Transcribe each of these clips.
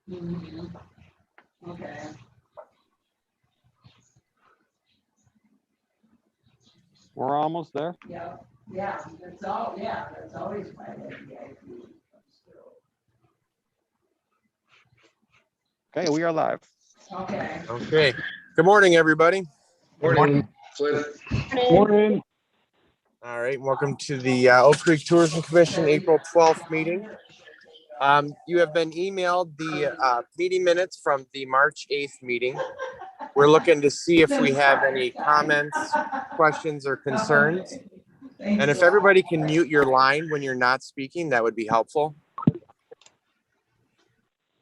Mhm. Okay. We're almost there. Yeah, that's always my idea. Okay, we are live. Okay. Okay. Good morning, everybody. Morning, Flynn. Morning. All right. Welcome to the Oak Creek Tourism Commission April 12th meeting. You have been emailed the meeting minutes from the March 8th meeting. We're looking to see if we have any comments, questions, or concerns. And if everybody can mute your line when you're not speaking, that would be helpful.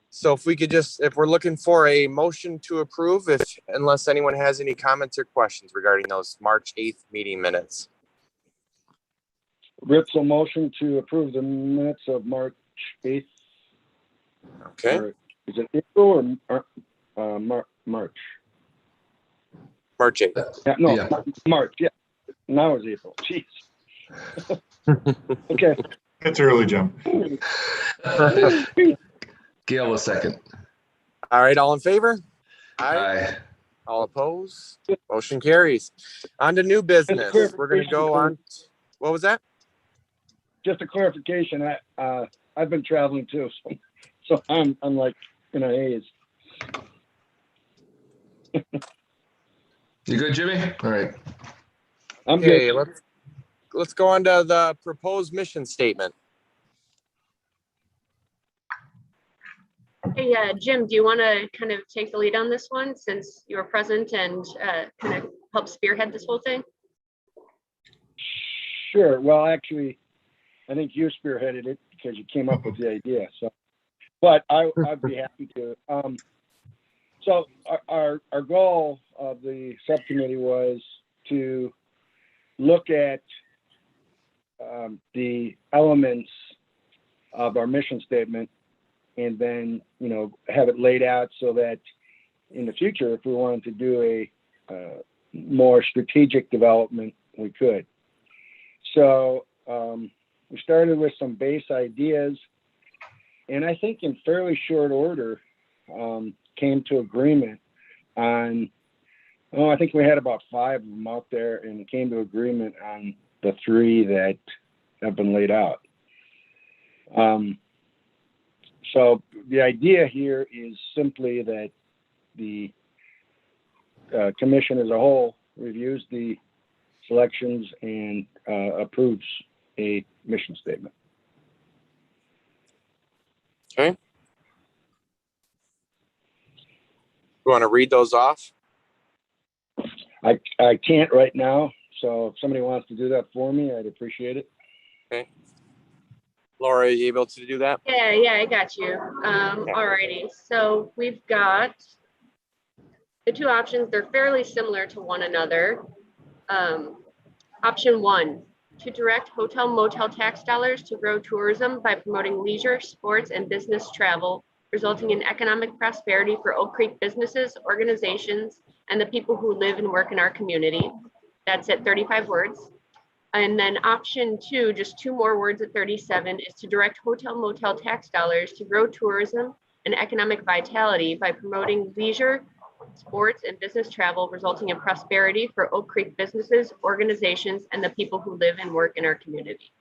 So if we could if we're looking for a motion to approve, unless anyone has any comments or questions regarding those March 8th meeting minutes. Ritzel motion to approve the minutes of March 8th. Okay. Or is it April or March? March 8th. Yeah, no, Yeah. March, yeah. Now it's April, jeez. Okay. It's early, Jim. Gail was second. All right. All in favor? Aye. All opposed? Motion carries. On to new business. We're going to go on. What was that? Just a clarification, I've been traveling too, so I'm like in a haze. You good, Jimmy? All right. I'm Okay. good. Let's go on to the proposed mission statement. Hey, Jim, do you want to kind of take the lead on this one since you were present and kind of help spearhead this whole thing? Sure, well, actually, I think you spearheaded it because you came up with the idea, so, but I'd be happy to. So our goal of the subcommittee was to look at the elements of our mission statement and then, have it laid out so that in the future, if we wanted to do a more strategic development, we could. So we started with some base ideas, and I think in fairly short order came to agreement on, I think we had about 5 of them out there and came to agreement on the 3 that have been laid out. So the idea here is simply that the commission as a whole reviews the selections and approves a mission statement. Okay. You want to read those off? I can't right now, so if somebody wants to do that for me, I'd appreciate it. Okay. Laura, are you able to do that? Yeah, I got you. Alrighty, so we've got the 2 options. They're fairly similar to one another. Option 1, to direct hotel motel tax dollars to grow tourism by promoting leisure, sports, and business travel, resulting in economic prosperity for Oak Creek businesses, organizations, and the people who live and work in our community. That's at 35 words. And then option 2, just 2 more words at 37, is to direct hotel motel tax dollars to grow tourism and economic vitality by promoting leisure, sports, and business travel, resulting in prosperity for Oak Creek businesses, organizations, and the people who live and work in our community.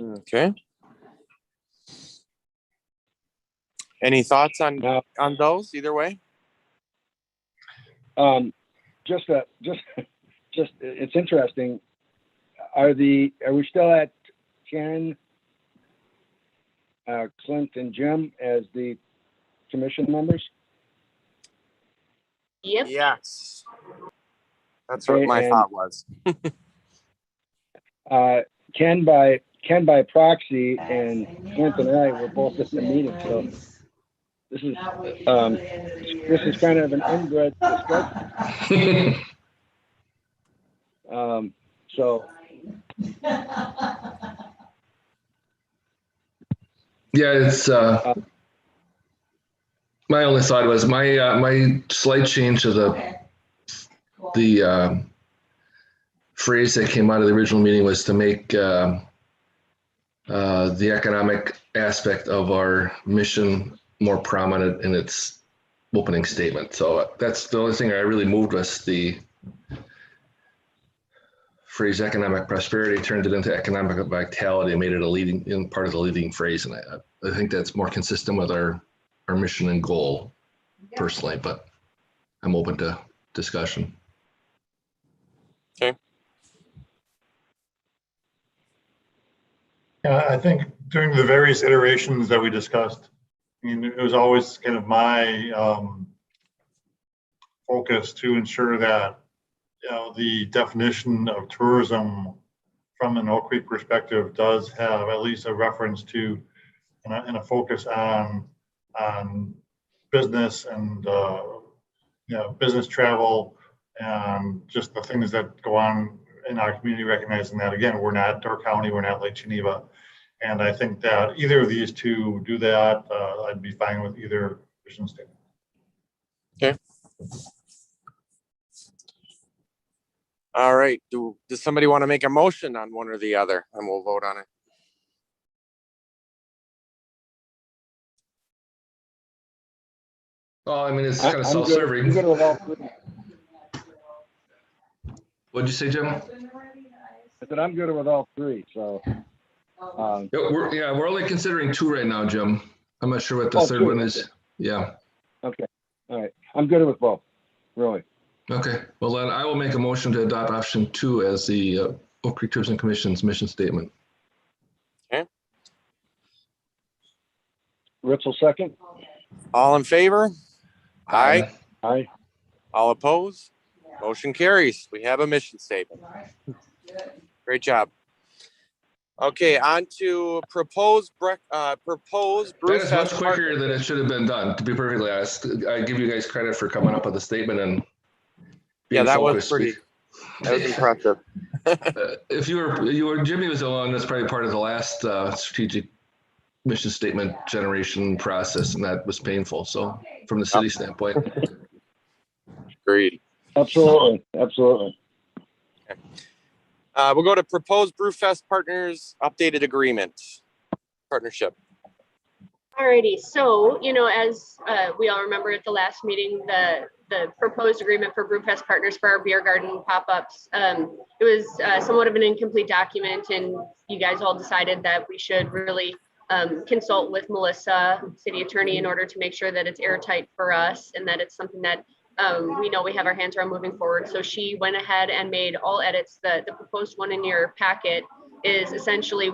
Okay. Any thoughts on those either way? Just it's interesting. Are we still at Ken, Clint, and Jim as the commission members? Yep. Yes. That's Okay, what my and thought was. Ken by proxy, and Clint and I were both at the meeting, so this is kind of an inbred discussion. So Yeah, it's my only thought was my slight change to the phrase that came out of the original meeting was to make the economic aspect of our mission more prominent in its opening statement. So that's the only thing I really moved was the phrase economic prosperity, turned it into economic vitality, and made it a leading in part of the leading phrase. And I think that's more consistent with our mission and goal personally, but I'm open to discussion. Yeah, I think during the various iterations that we discussed, I mean, it was always kind of my focus to ensure that, you know, the definition of tourism from an Oak Creek perspective does have at least a reference to and a focus on business and you know, business travel and just the things that go on in our community, recognizing that, again, we're not Door County, we're not Lake Geneva. And I think that either of these two do that, I'd be fine with either vision statement. Okay. All right. Does somebody want to make a motion on one or the other? And we'll vote on it. Well, I mean, it's kind of I'm self-serving. good with all three. What'd you say, Jim? I said I'm good with all three, so. Yeah, we're only considering two right now, Jim. I'm not sure what the third two. one is. Yeah. Okay, all right. I'm good with both, really. Okay. Well, then I will make a motion to adopt option 2 as the Oak Creek Tourism Commission's mission statement. Ritzel second? All in favor? Aye. Aye. All opposed? Motion carries. We have a mission statement. Great job. Okay, on to proposed That is much quicker than it should have been done, to be perfectly honest. I give you guys credit for coming up with the statement and Yeah, being that was focused. that was impressive. If you were Jimmy was alone, that's probably part of the last strategic mission statement generation process, and that was painful. So from the city standpoint. Agreed. Absolutely, absolutely. We'll go to proposed Brewfest Partners updated agreement partnership. Alrighty, so, you know, as we all remember at the last meeting, the proposed agreement for Brewfest Partners for our beer garden pop-ups, it was somewhat of an incomplete document, and you guys all decided that we should really consult with Melissa, city attorney, in order to make sure that it's airtight for us and that it's something that we know we have our hands around moving forward. So she went ahead and made all edits. The proposed one in your packet is essentially,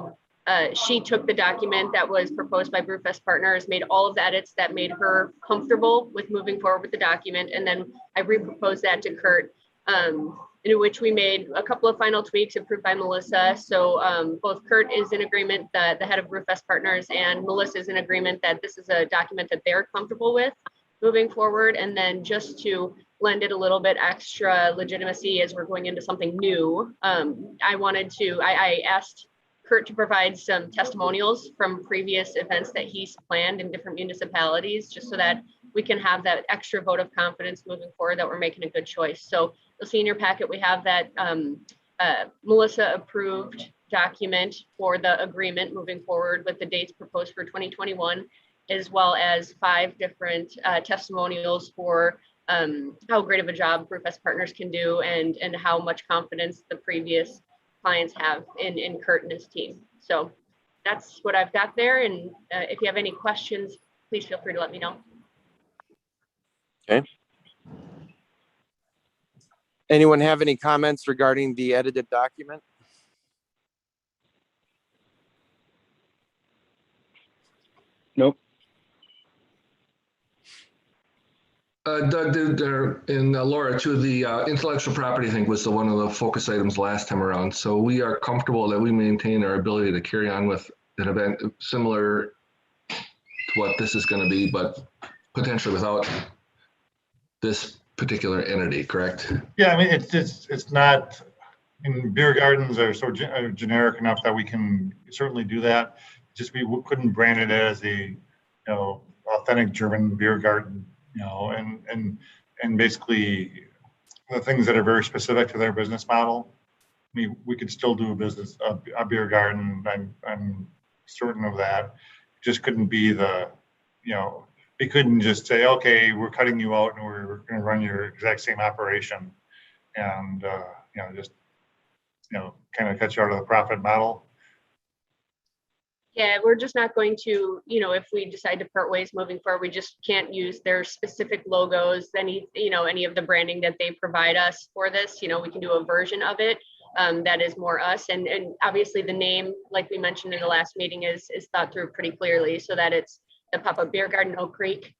she took the document that was proposed by Brewfest Partners, made all of the edits that made her comfortable with moving forward with the document. And then I re-proposed that to Kurt, in which we made a couple of final tweaks approved by Melissa. So both Kurt is in agreement, the head of Brewfest Partners, and Melissa is in agreement that this is a document that they're comfortable with moving forward. And then just to lend it a little bit extra legitimacy as we're going into something new, I asked Kurt to provide some testimonials from previous events that he's planned in different municipalities, just so that we can have that extra vote of confidence moving forward that we're making a good choice. So you'll see in your packet, we have that Melissa approved document for the agreement moving forward with the dates proposed for 2021, as well as 5 different testimonials for how great of a job Brewfest Partners can do and how much confidence the previous clients have in Kurt and his team. So that's what I've got there. And if you have any questions, please feel free to let me know. Okay. Anyone have any comments regarding the edited document? Nope. Doug, and Laura, too, the intellectual property, I think, was one of the focus items last time around. So we are comfortable that we maintain our ability to carry on with an event similar to what this is going to be, but potentially without this particular entity, correct? Yeah, I mean, it's not, and beer gardens are so generic enough that we can certainly do that. Just we couldn't brand it as a, authentic German beer garden, and basically the things that are very specific to their business model. I mean, we could still do a beer garden. I'm certain of that. Just couldn't be the, they couldn't just say, okay, we're cutting you out and we're gonna run your exact same operation. And, just, kind of cut you out of the profit model. Yeah, we're just not going to, if we decide to part ways moving forward, we just can't use their specific logos, any of the branding that they provide us for this. We can do a version of it that is more us. And obviously the name, like we mentioned in the last meeting, is thought through pretty clearly so that it's the Pop-Up Beer Garden Oak Creek,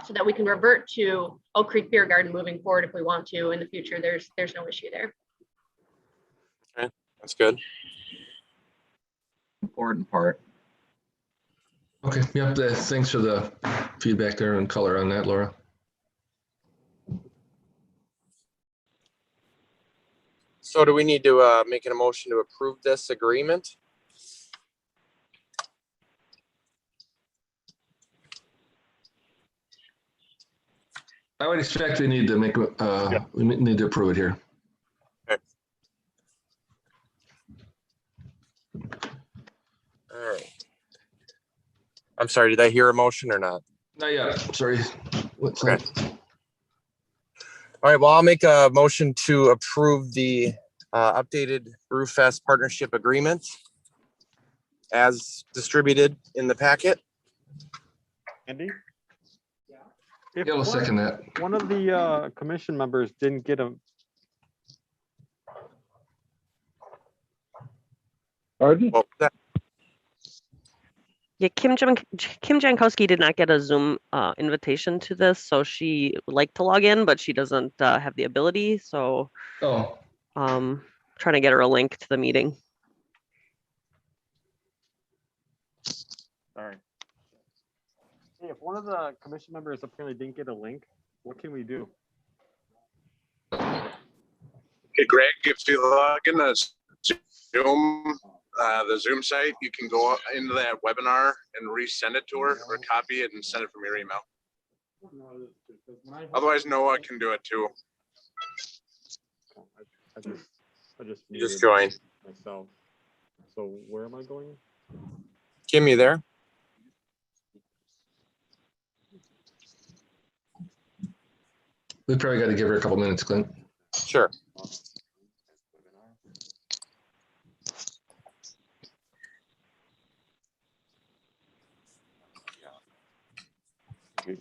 so that we can revert to Oak Creek Beer Garden moving forward if we want to in the future. There's no issue there. Okay, that's good. Important part. Okay, yep, thanks for the feedback there and color on that, Laura. So do we need to make an motion to approve this agreement? I would expect we need to we need to approve it here. All right. I'm sorry, did I hear a motion or not? Not yet, sorry. What's Okay. that? All right, well, I'll make a motion to approve the updated Brewfest partnership agreement as distributed in the packet. Andy? Yeah, I'll second that. One of the commission members didn't get a, Pardon? Well, Yeah, Kim Jankowski did not get a Zoom invitation to this, so she would like to log in, but she doesn't have the ability. So Oh, trying to get her a link to the meeting. sorry. Hey, if one of the commission members apparently didn't get a link, what can we do? Hey, Greg, if you log in the Zoom site, you can go up into that webinar and resend it to her or copy it and send it from your email. Otherwise, Noah can do it too. I just just join. myself. So where am I going? Kim, you there? we probably got to give her a couple minutes, Clint. Sure. Who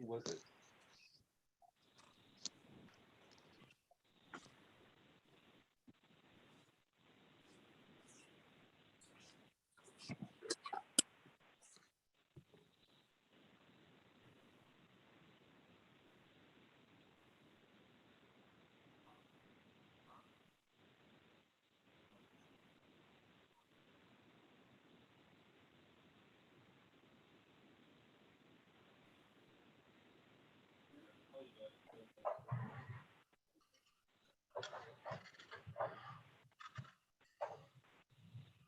was it?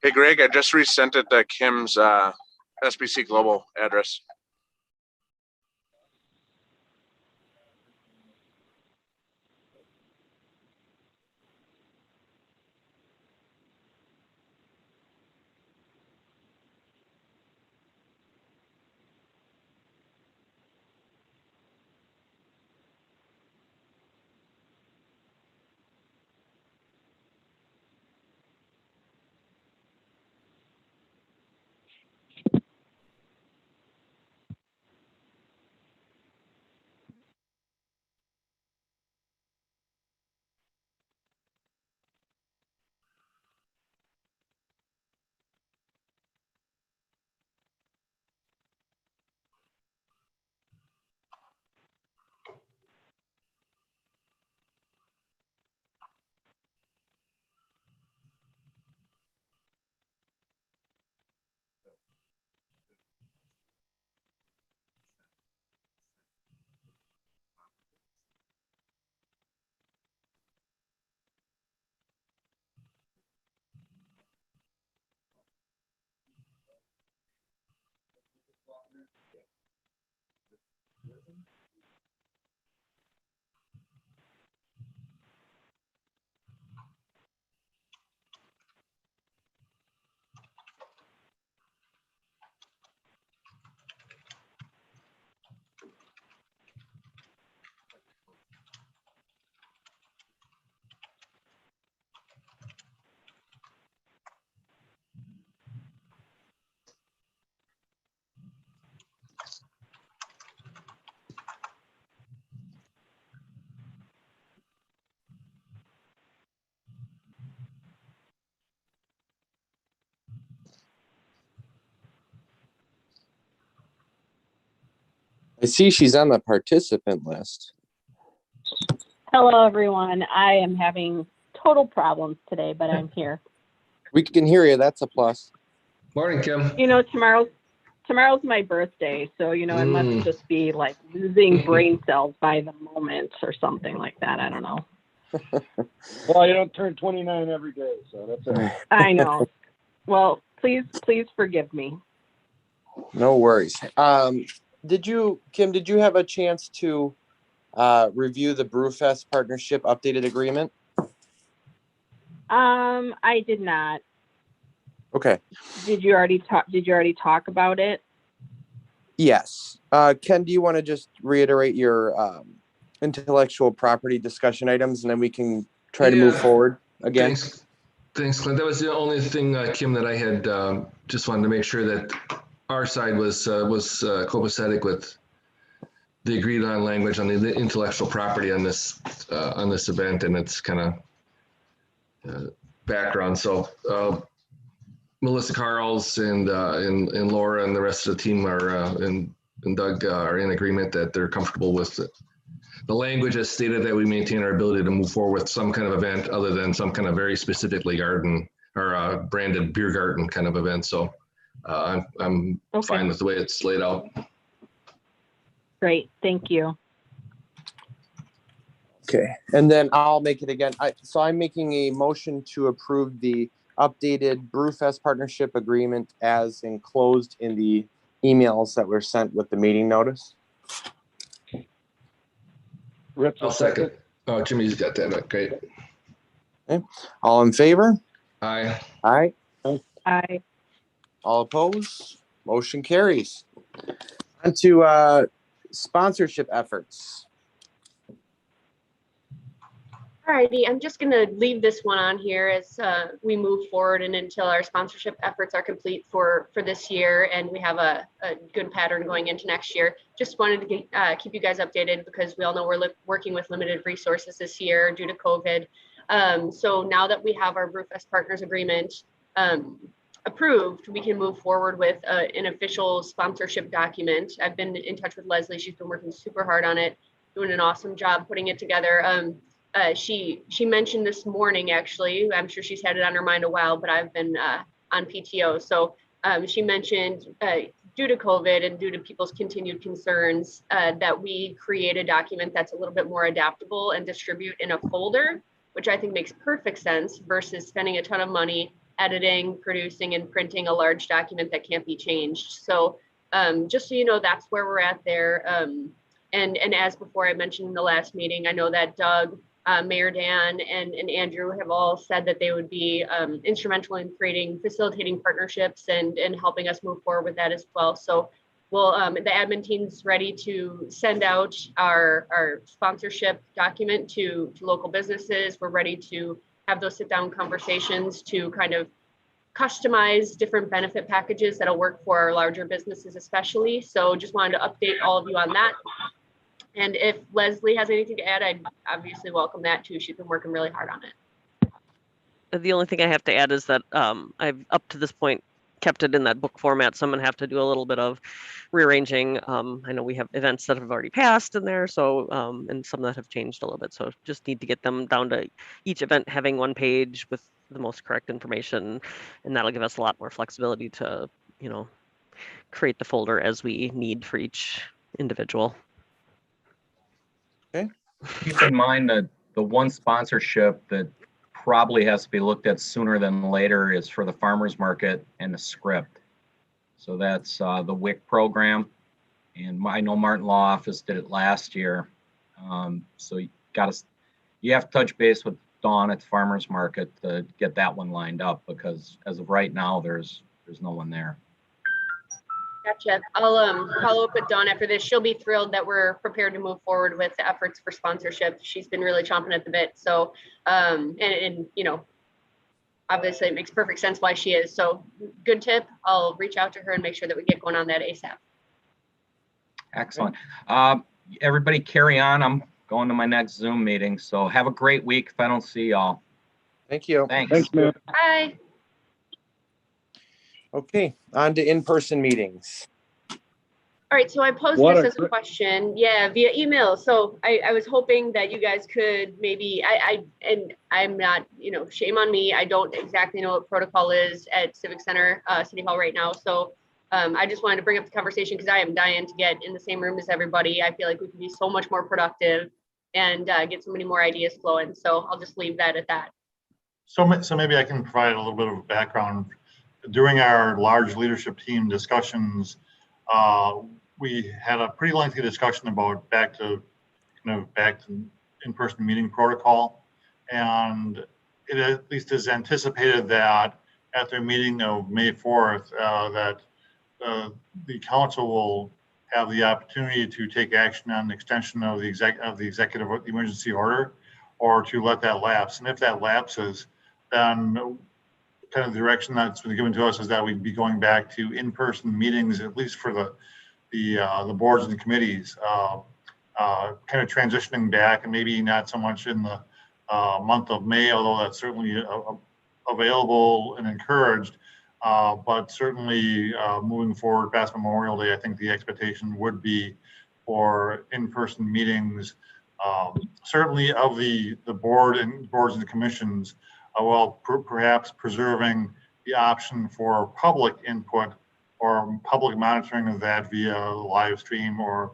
Hey, Greg, I just resent it to Kim's SBC Global address. I see she's on the participant list. Hello, everyone. I am having total problems today, but I'm here. We can hear you. That's a plus. Morning, Kim. You know, tomorrow's my birthday, so you know, I must just be like losing brain cells by the moment or something like that. I don't know. Well, you don't turn 29 every day, so that's all right. I know. Well, please forgive me. No worries. Kim, did you have a chance to review the Brewfest partnership updated agreement? I did not. Okay. Did you already talk about it? Yes. Ken, do you want to just reiterate your intellectual property discussion items, and then we can try to move forward again? Thanks, Clint. That was the only thing, Kim, that I had just wanted to make sure that our side was copacetic with the agreed on language on the intellectual property on this event and its kind of background. So Melissa Carls and Laura and the rest of the team and Doug are in agreement that they're comfortable with it. The language has stated that we maintain our ability to move forward with some kind of event other than some kind of very specifically garden or branded beer garden kind of event. So I'm fine with the way it's laid out. Great, thank you. Okay, and then I'll make it again. I'm making a motion to approve the updated Brewfest partnership agreement as enclosed in the emails that were sent with the meeting notice. Rips I'll second. Oh, Jimmy's got that. Great. Okay. All in favor? Aye. Aye. Aye. All opposed? Motion carries. On to sponsorship efforts. Alrighty, I'm just gonna leave this one on here as we move forward and until our sponsorship efforts are complete for this year and we have a good pattern going into next year. Just wanted to keep you guys updated because we all know we're working with limited resources this year due to COVID. So now that we have our Brewfest Partners Agreement approved, we can move forward with an official sponsorship document. I've been in touch with Leslie. She's been working super hard on it, doing an awesome job putting it together. She mentioned this morning, actually, I'm sure she's had it on her mind a while, but I've been on PTO. So she mentioned due to COVID and due to people's continued concerns that we create a document that's a little bit more adaptable and distribute in a folder, which I think makes perfect sense versus spending a ton of money editing, producing, and printing a large document that can't be changed. So just so you know, that's where we're at there. And as before I mentioned in the last meeting, I know that Doug, Mayor Dan and Andrew have all said that they would be instrumental in facilitating partnerships and helping us move forward with that as well. So we'll, the admin team's ready to send out our sponsorship document to local businesses. We're ready to have those sit down conversations to kind of customize different benefit packages that'll work for our larger businesses especially. So just wanted to update all of you on that. And if Leslie has anything to add, I'd obviously welcome that too. She's been working really hard on it. The only thing I have to add is that I've up to this point kept it in that book format, so I'm gonna have to do a little bit of rearranging. I know we have events that have already passed in there, so and some that have changed a little bit. So just need to get them down to each event having one page with the most correct information, and that'll give us a lot more flexibility to, you know, create the folder as we need for each individual. Okay. Keep in mind that the one sponsorship that probably has to be looked at sooner than later is for the farmers market and the script. So that's the WIC program. And I know Martin Law Office did it last year. So you have to touch base with Dawn at the farmers market to get that one lined up because as of right now, there's no one there. Gotcha. I'll follow up with Dawn after this. She'll be thrilled that we're prepared to move forward with the efforts for sponsorship. She's been really chomping at the bit. So, and you know, obviously it makes perfect sense why she is. So good tip. I'll reach out to her and make sure that we get going on that ASAP. Excellent. Everybody carry on. I'm going to my next Zoom meeting. So have a great week if I don't see y'all. Thank you. Thanks. man. Bye. Okay, on to in-person meetings. All right, so I posed What this a as a gr- question, yeah, via email. So I was hoping that you guys could maybe, and I'm not, shame on me. I don't exactly know what protocol is at Civic Center, City Hall right now. So I just wanted to bring up the conversation because I am dying to get in the same room as everybody. I feel like we could be so much more productive and get so many more ideas flowing. So I'll just leave that at that. So maybe I can provide a little bit of background. During our large leadership team discussions, we had a pretty lengthy discussion about back to in-person meeting protocol. And it at least is anticipated that at their meeting of May 4th, that the council will have the opportunity to take action on the extension of the executive emergency order, or to let that lapse. And if that lapses, then kind of the direction that's been given to us is that we'd be going back to in-person meetings, at least for the boards and the committees, kind of transitioning back, and maybe not so much in the month of May, although that's certainly available and encouraged. But certainly moving forward past Memorial Day, I think the expectation would be for in-person meetings, certainly of the boards and the commissions, while perhaps preserving the option for public input or public monitoring of that via live stream or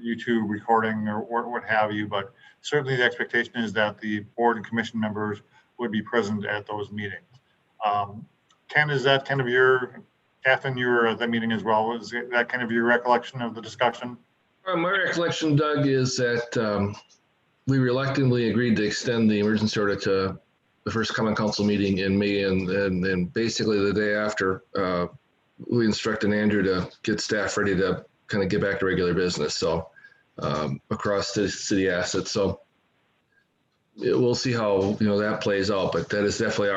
YouTube recording or what have you. But certainly the expectation is that the board and commission members would be present at those meetings. Ken, is that kind of Catherine, you were at that meeting as well. Was that kind of your recollection of the discussion? My recollection, Doug, is that we reluctantly agreed to extend the emergency order to the first common council meeting in May, and basically the day after, we instructed Andrew to get staff ready to kind of get back to regular business. So across the city assets. So we'll see how that plays out. But that is definitely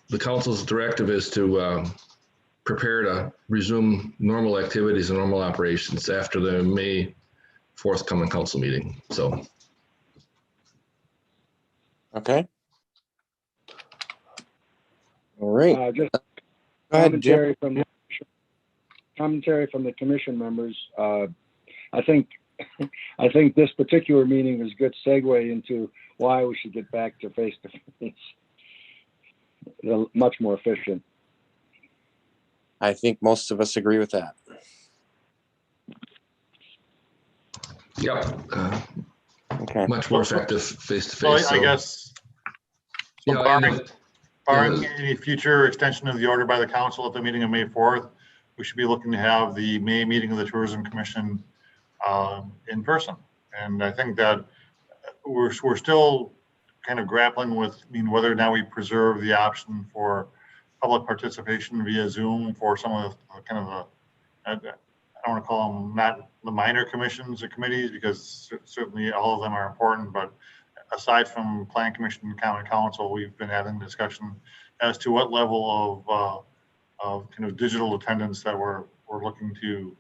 the council's directive is to prepare to resume normal activities and normal operations after the May 4th common council meeting. So. Okay. All right. Just Go ahead, Jim. Commentary from the commission members. I think this particular meeting is a good segue into why we should get back to face-to-face. Much more efficient. I think most of us agree with that. Yep. Okay. Much more effective face-to-face. So I guess, barring any future extension of the order by the council at the meeting of May 4th, we should be looking to have the May meeting of the Tourism Commission in person. And I think that we're still kind of grappling with, whether or not we preserve the option for public participation via Zoom for some of the I don't want to call them not the minor commissions or committees, because certainly all of them are important, but aside from Plan Commission and Common Council, we've been having a discussion as to what level of kind of digital attendance that we're looking to,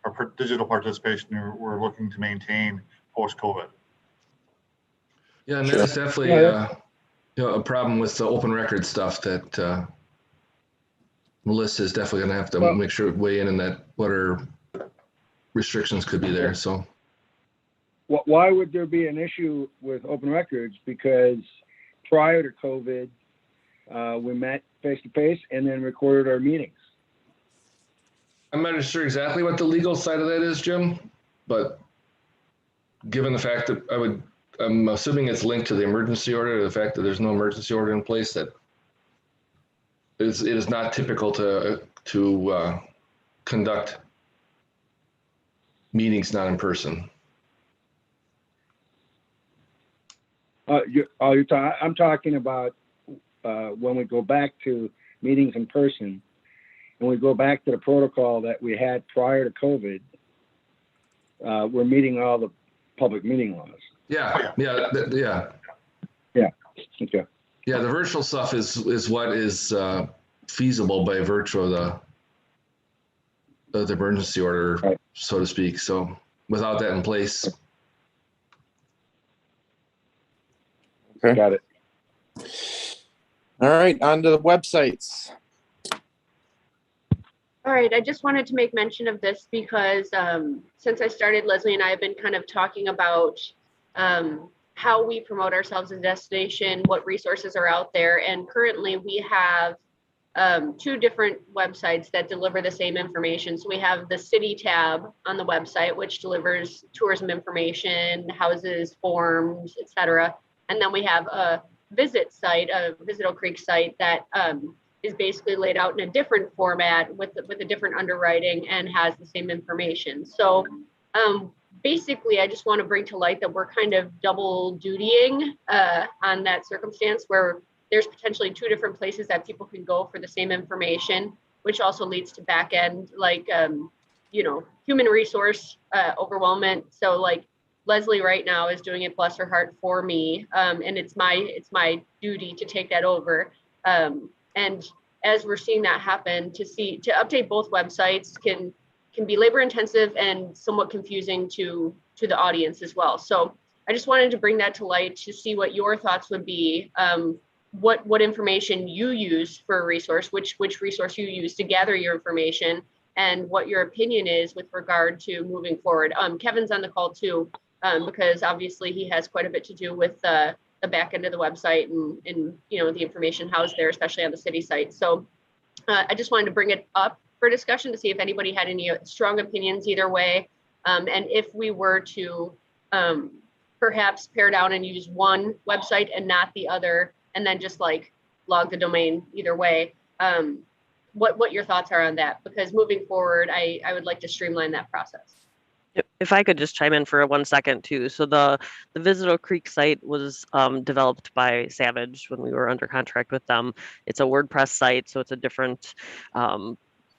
or digital participation we're looking to maintain post-COVID. Yeah, and that's definitely a problem with the open record stuff that Melissa is definitely going to have to make sure weigh in that what are restrictions could be there. So why would there be an issue with open records? Because prior to COVID, we met face-to-face and then recorded our meetings. I'm not sure exactly what the legal side of that is, Jim, but given the fact that I'm assuming it's linked to the emergency order, the fact that there's no emergency order in place, that it is not typical to conduct meetings not in person. I'm talking about when we go back to meetings in person, and we go back to the protocol that we had prior to COVID, we're meeting all the public meeting laws. Yeah. Okay. Yeah, the virtual stuff is what is feasible by virtue of the emergency order, right, so to speak. So without that in place. Okay. Got it. All right, on to the websites. All right, I just wanted to make mention of this because since I started, Leslie and I have been kind of talking about how we promote ourselves as a destination, what resources are out there. And currently we have 2 different websites that deliver the same information. So we have the city tab on the website, which delivers tourism information, houses, forms, etc. And then we have a visit site, a Visit Oak Creek site that is basically laid out in a different format with a different underwriting and has the same information. So basically, I just want to bring to light that we're kind of double dutying on that circumstance where there's potentially 2 different places that people can go for the same information, which also leads to back end, like, human resource overwhelmment. So like Leslie right now is doing it, bless her heart, for me. And it's my duty to take that over. And as we're seeing that happen, to update both websites can be labor intensive and somewhat confusing to the audience as well. So I just wanted to bring that to light to see what your thoughts would be. What information you use for a resource, which resource you use to gather your information, and what your opinion is with regard to moving forward. Kevin's on the call too, because obviously he has quite a bit to do with the back end of the website and the information housed there, especially on the city site. So I just wanted to bring it up for discussion to see if anybody had any strong opinions either way. And if we were to perhaps pare down and use one website and not the other, and then just like log the domain either way, what your thoughts are on that? Because moving forward, I would like to streamline that process. If I could just chime in for 1 second too. So the Visit Oak Creek site was developed by Savage when we were under contract with them. It's a WordPress site, so it's a different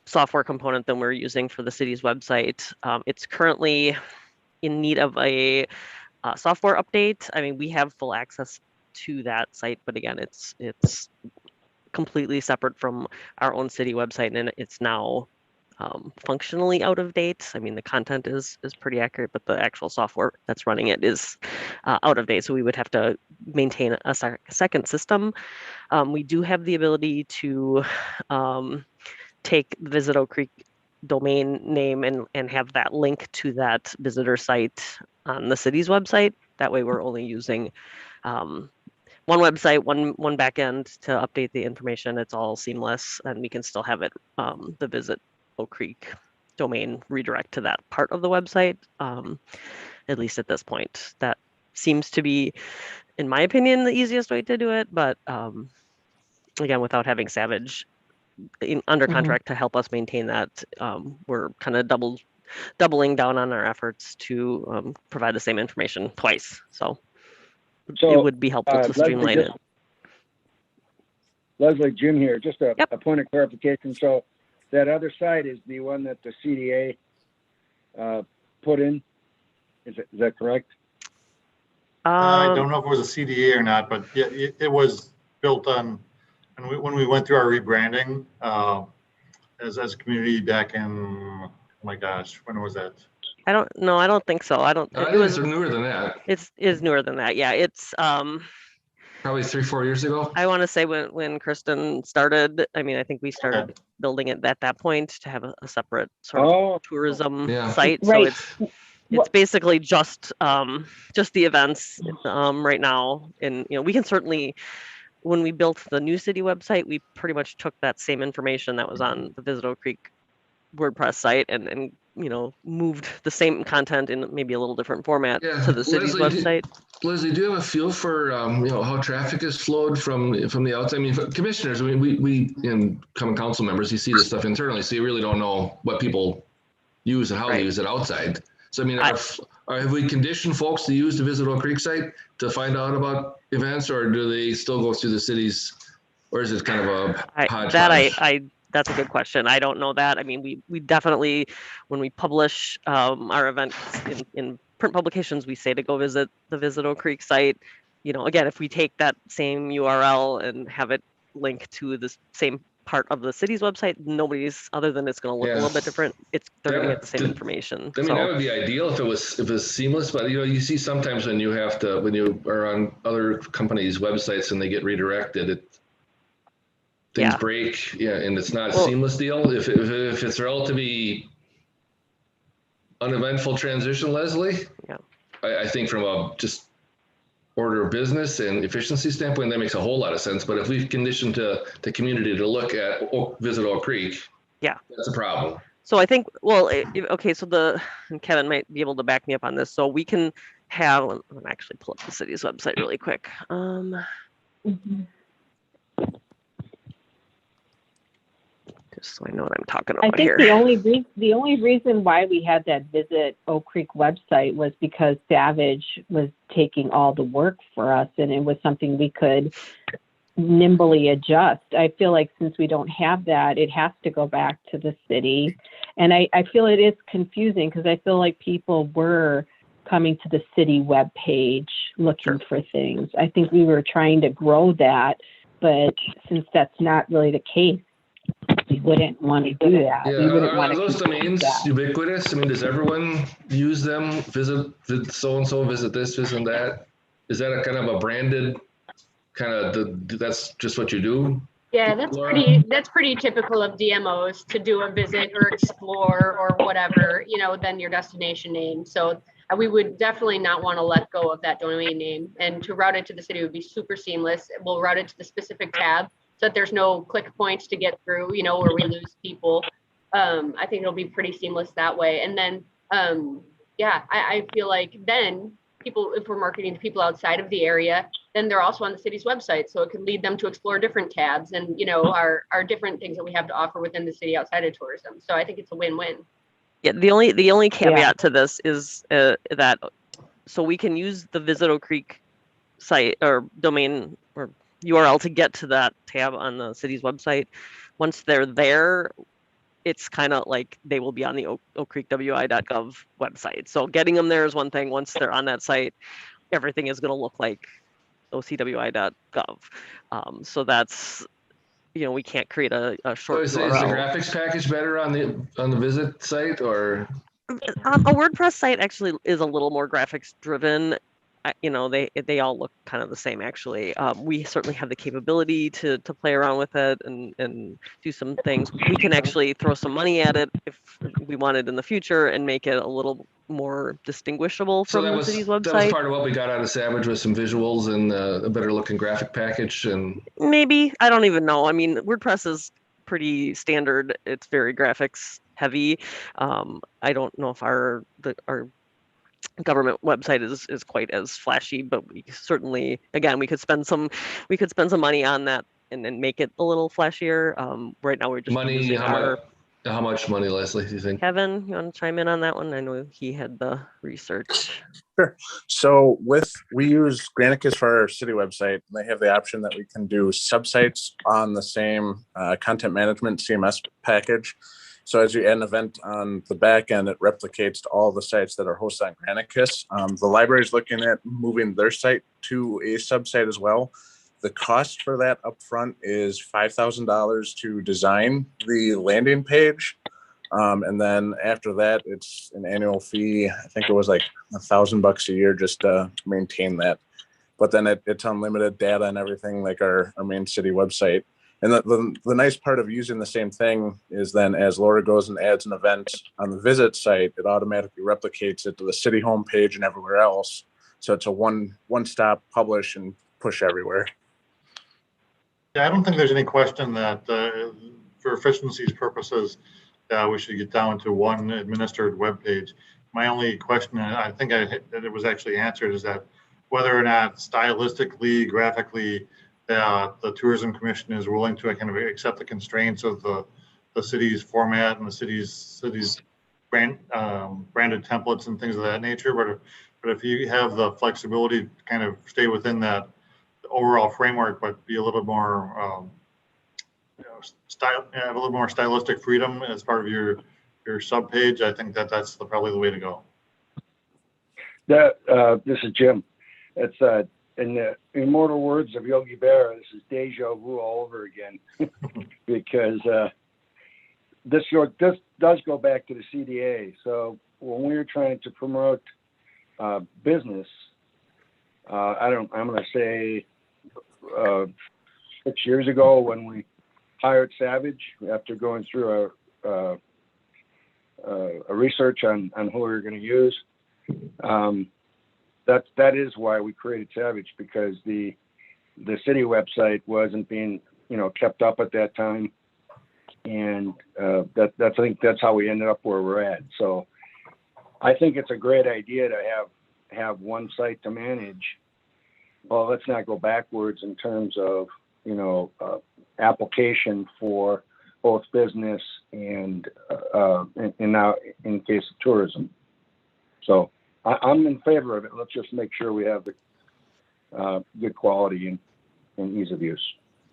software component than we're using for the city's website. It's currently in need of a software update. I mean, we have full access to that site, but again, it's completely separate from our own city website, and it's now functionally out of date. I mean, the content is pretty accurate, but the actual software that's running it is out of date. So we would have to maintain a second system. We do have the ability to take Visit Oak Creek domain name and have that link to that visitor site on the city's website. That way we're only using one website, one backend to update the information. It's all seamless, and we can still have it, the Visit Oak Creek domain redirect to that part of the website, at least at this point. That seems to be, in my opinion, the easiest way to do it. But again, without having Savage under contract to help us maintain that, we're kind of doubling down on our efforts to provide the same information twice. So it would be helpful to streamline it. Leslie, Jim here, just a point of clarification. So that other site is the one that the CDA put in. Is that correct? I don't know if it was a CDA or not, but yeah, it was built on, and when we went through our rebranding as a community back in, oh my gosh, when was that? I don't know. I don't think so. I think it's newer than that. It is newer than that. Yeah, it's probably 3-4 years ago. I want to say when Kristen started. I mean, I think we started building it at that point to have a separate sort of tourism site. Right. So it's basically just the events right now. And we can certainly, when we built the new city website, we pretty much took that same information that was on the Visit Oak Creek WordPress site and moved the same content in maybe a little different format to the city's website. Leslie, do you have a feel for how traffic is flowed from the outside? I mean, commissioners, I mean, we and common council members, you see this stuff internally, so you really don't know what people use and how they use it outside. So I mean, have we conditioned folks to use the Visit Oak Creek site to find out about events, or do they still go through the cities, or is it kind of a hodgepodge? That's a good question. I don't know that. I mean, we definitely, when we publish our events in print publications, we say to go visit the Visit Oak Creek site. Again, if we take that same URL and have it linked to the same part of the city's website, nobody's, other than it's going to look a little bit different, they're going to get the same information. I mean, that would be ideal if it was seamless, but you see sometimes when you are on other companies' websites and they get redirected, things Yeah. break, yeah, and it's not a Well- seamless deal. If it's relatively uneventful transition, Leslie, Yeah. I think from a just order of business and efficiency standpoint, that makes a whole lot of sense. But if we've conditioned the community to look at visit Oak Creek, Yeah. that's a problem. So I think, well, okay, so and Kevin might be able to back me up on this. So we can have, let me actually pull up the city's website really quick. Just so I know what I'm talking I about think here. the only reason why we had that Visit Oak Creek website was because Savage was taking all the work for us, and it was something we could nimbly adjust. I feel like since we don't have that, it has to go back to the city. And I feel it is confusing because I feel like people were coming to the city webpage looking for things. I think we were trying to grow that, but since that's not really the case, we wouldn't want to do that. Yeah, We wouldn't want are to those domains ubiquitous? I mean, does everyone use them? Visit so-and-so, visit this, visit that? Is that a kind of a branded kind of, that's just what you do? Yeah, Laura? that's pretty typical of DMOs to do a visit or explore or whatever, than your destination name. So we would definitely not want to let go of that domain name, and to route it to the city would be super seamless. We'll route it to the specific tab so that there's no click points to get through, where we lose people. I think it'll be pretty seamless that way. And then, I feel like then people, if we're marketing to people outside of the area, then they're also on the city's website. So it can lead them to explore different tabs and, our different things that we have to offer within the city outside of tourism. So I think it's a win-win. Yeah, the only caveat to this is that so we can use the Visit Oak Creek site or domain or URL to get to that tab on the city's website. Once they're there, it's kind of like they will be on the oakcreekwi.gov website. So getting them there is one thing. Once they're on that site, everything is going to look like ocwi.gov. So that's, we can't create a short Is the URL. graphics package better on the visit site, or? A WordPress site actually is a little more graphics driven. They all look kind of the same actually. We certainly have the capability to play around with it and do some things. We can actually throw some money at it if we wanted in the future and make it a little more distinguishable from the city's website. That was part of what we got out of Savage, with some visuals and a better looking graphic package. And maybe, I don't even know. I mean, WordPress is pretty standard. It's very graphics heavy. I don't know if our government website is quite as flashy, but we certainly, again, we could spend some money on that and then make it a little flashier. Right now we're just using how much money, Leslie, do you think? Kevin, you want to chime in on that one? I know he had the research. Sure. So we use Granicus for our city website. They have the option that we can do subsites on the same content management CMS package. So as you add an event on the back end, it replicates to all the sites that are hosted on Granicus. The library is looking at moving their site to a subsite as well. The cost for that upfront is $5,000 to design the landing page. And then after that, it's an annual fee. I think it was like $1,000 a year just to maintain that. But then it's unlimited data and everything like our main city website. And the nice part of using the same thing is then as Laura goes and adds an event on the visit site, it automatically replicates it to the city homepage and everywhere else. So it's a one-stop publish and push everywhere. Yeah, I don't think there's any question that for efficiency's purposes, we should get down to one administered web page. My only question, and I think that it was actually answered, is that whether or not stylistically, graphically, the Tourism Commission is willing to kind of accept the constraints of the city's format and the city's branded templates and things of that nature. But if you have the flexibility to kind of stay within that overall framework, but be a little bit more have a little more stylistic freedom as part of your sub page, I think that's probably the way to go. This is Jim. It's in the immortal words of Yogi Berra, this is deja vu all over again, because this does go back to the CDA. So when we were trying to promote business, I'm going to say 6 years ago when we hired Savage after going through a research on who we were going to use. That is why we created Savage, because the city website wasn't being, kept up at that time. And I think that's how we ended up where we're at. So I think it's a great idea to have one site to manage. Well, let's not go backwards in terms of, application for both business and now in case of tourism. So I'm in favor of it. Let's just make sure we have the good quality and ease of use.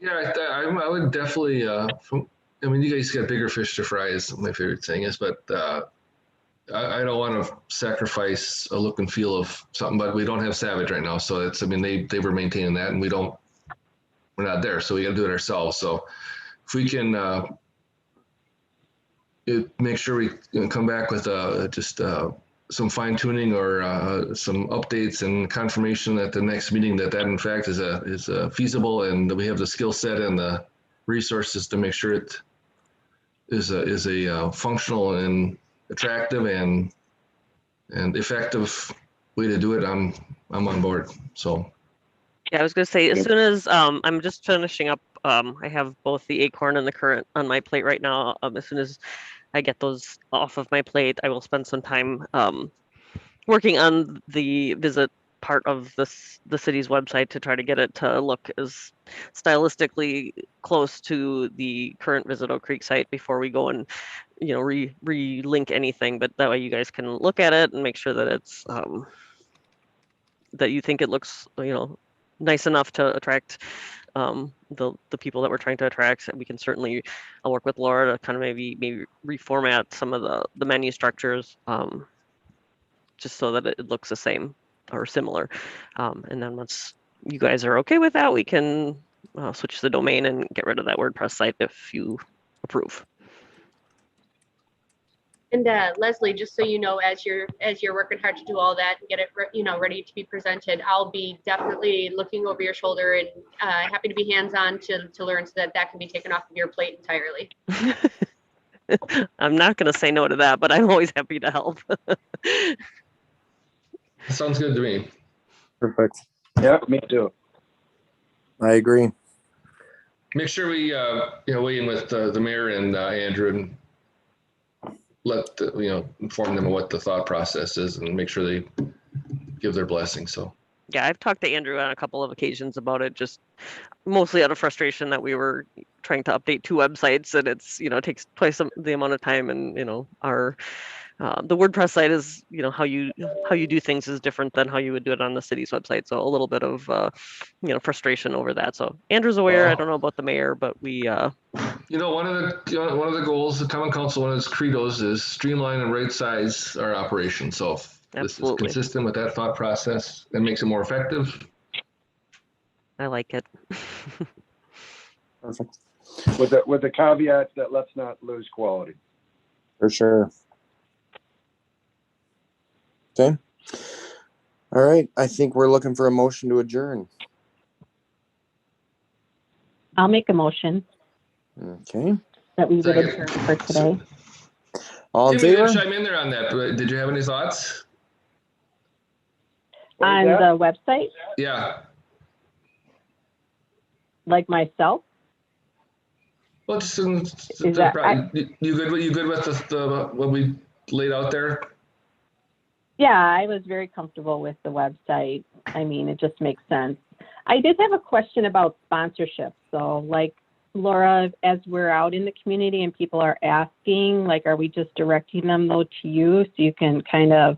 Yeah, I would definitely, you guys got bigger fish to fry is my favorite thing is, but I don't want to sacrifice a look and feel of something, but we don't have Savage right now. So they were maintaining that and we're not there. So we got to do it ourselves. So if we can make sure we come back with just some fine tuning or some updates and confirmation at the next meeting that in fact is feasible and that we have the skill set and the resources to make sure it is a functional and attractive and effective way to do it. I'm on board. So Yeah, I was gonna say, as soon as I'm just finishing up, I have both the Acorn and the Current on my plate right now. As soon as I get those off of my plate, I will spend some time working on the visit part of the city's website to try to get it to look as stylistically close to the current Visit Oak Creek site before we go and re-link anything. But that way you guys can look at it and make sure that it's that you think it looks nice enough to attract the people that we're trying to attract. We can certainly, I'll work with Laura to kind of maybe reformat some of the menu structures, just so that it looks the same or similar. And then once you guys are okay with that, we can switch the domain and get rid of that WordPress site if you approve. And Leslie, just so you know, as you're working hard to do all that and get it ready to be presented, I'll be definitely looking over your shoulder and happy to be hands-on to learn so that can be taken off of your plate entirely. I'm not going to say no to that, but I'm always happy to help. sounds good to me. Perfect. Yeah, me too. I agree. Make sure we weigh in with the mayor and Andrew and inform them of what the thought process is and make sure they give their blessing. So yeah, I've talked to Andrew on a couple of occasions about it, just mostly out of frustration that we were trying to update 2 websites and it's takes twice the amount of time, and our the WordPress site is how you do things is different than how you would do it on the city's website. So a little bit of frustration over that. So Andrew's aware. I don't know about the mayor, but we one of the goals, the common council, one of its credos is streamline and right size our operation. So if this is consistent with that thought process, that makes it more effective. I like it. Perfect. With the caveat that let's not lose quality. For sure. Okay. All right. I think we're looking for a motion to adjourn. I'll make a motion Okay. that we would Second. adjourn for today. All in Maybe you favor? can chime in there on that. But did you have any thoughts? On the website, Yeah. like myself, Well, just Is that- you good with the what we laid out there? yeah, I was very comfortable with the website. I mean, it just makes sense. I did have a question about sponsorship. So like Laura, as we're out in the community and people are asking, like, are we just directing them though to you so you can kind of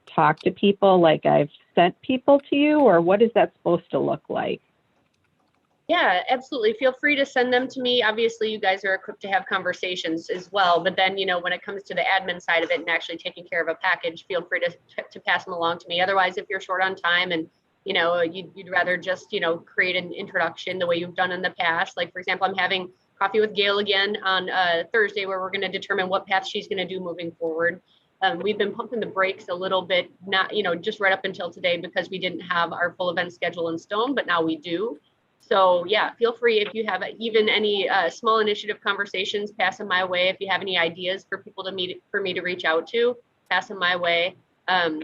talk to people like I've sent people to you, or what is that supposed to look like? Yeah, absolutely. Feel free to send them to me. Obviously, you guys are equipped to have conversations as well. But then, when it comes to the admin side of it and actually taking care of a package, feel free to pass them along to me. Otherwise, if you're short on time and, you'd rather just, create an introduction the way you've done in the past. Like, for example, I'm having coffee with Gail again on Thursday where we're going to determine what path she's going to do moving forward. We've been pumping the brakes a little bit, not, just right up until today because we didn't have our full event schedule in stone, but now we do. So yeah, feel free if you have even any small initiative conversations, pass them my way. If you have any ideas for people to meet, for me to reach out to, pass them my way.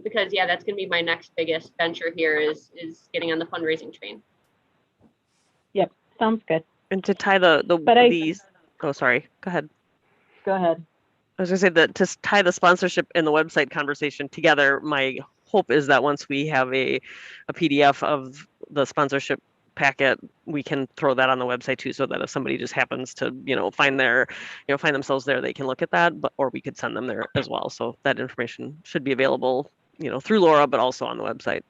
Because yeah, that's gonna be my next biggest venture here is getting on the fundraising train. Yep, sounds good. And to tie the But I- these, oh, sorry, go ahead. Go ahead. I was gonna say that to tie the sponsorship and the website conversation together, my hope is that once we have a PDF of the sponsorship packet, we can throw that on the website too, so that if somebody just happens to, find themselves there, they can look at that, or we could send them there as well. So that information should be available, through Laura, but also on the website.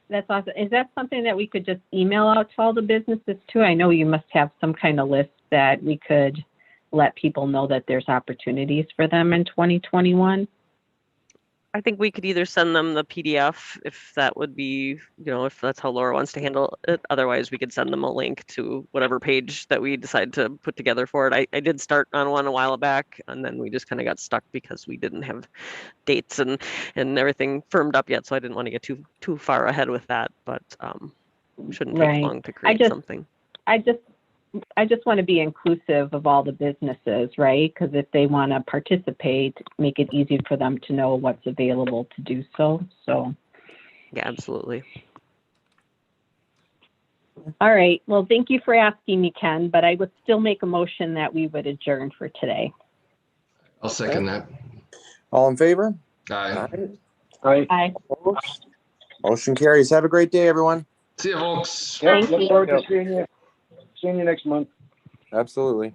That's awesome. Is that something that we could just email out to all the businesses too? I know you must have some kind of list that we could let people know that there's opportunities for them in 2021. I think we could either send them the PDF if that would be, if that's how Laura wants to handle it. Otherwise, we could send them a link to whatever page that we decide to put together for it. I did start on one a while back, and then we just kind of got stuck because we didn't have dates and everything firmed up yet. So I didn't want to get too far ahead with that, but shouldn't take Right. long to create something. I just want to be inclusive of all the businesses, right? Because if they want to participate, make it easy for them to know what's available to do so. So, Yeah, absolutely. all right. Well, thank you for asking me, Ken, but I would still make a motion that we would adjourn for today. I'll second that. All in favor? Aye. Right. Aye. Opposed? Motion carries. Have a great day, everyone. See you, folks. Yep, Thank look you. forward to seeing you next month. Absolutely.